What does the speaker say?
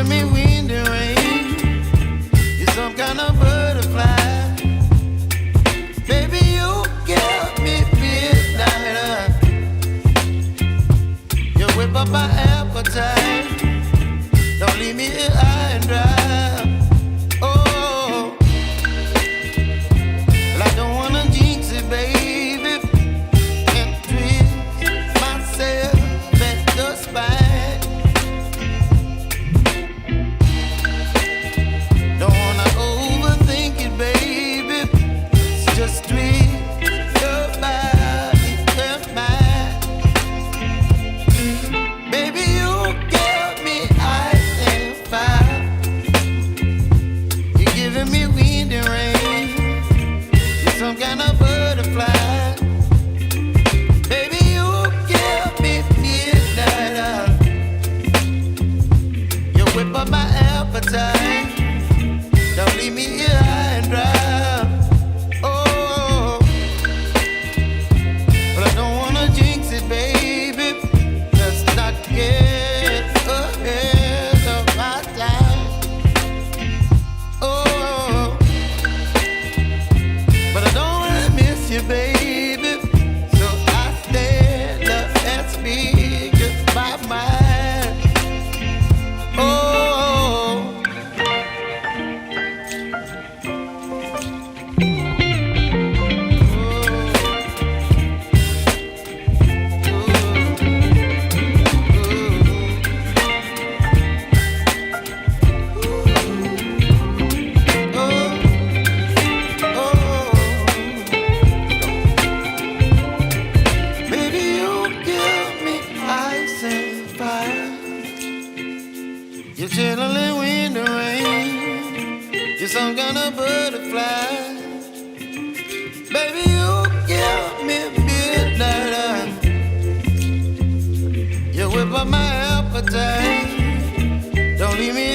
giving me wind and rain. You're some kind of butterfly. Baby, you give me midnight. You whip up my appetite. Don't leave me here high and dry. Oh, well, I don't wanna jinx it, baby. Can't twist myself at the spine. Don't wanna overthink it, baby. It's just twist your body and mine. Baby, you give me ice and fire. You're giving me wind and rain. You're some kind of butterfly. Baby, you give me midnight. You whip up my appetite. Don't leave me here high and dry. Oh, but I don't wanna jinx it, baby. Let's not get ahead of my time. Oh, but I don't wanna miss you, baby. So I stand up and speak just my mind. Oh. Baby, you give me ice and fire. You're chilling wind and rain. You're some kind of butterfly. Baby, you give me midnight. You whip up my appetite. Don't leave me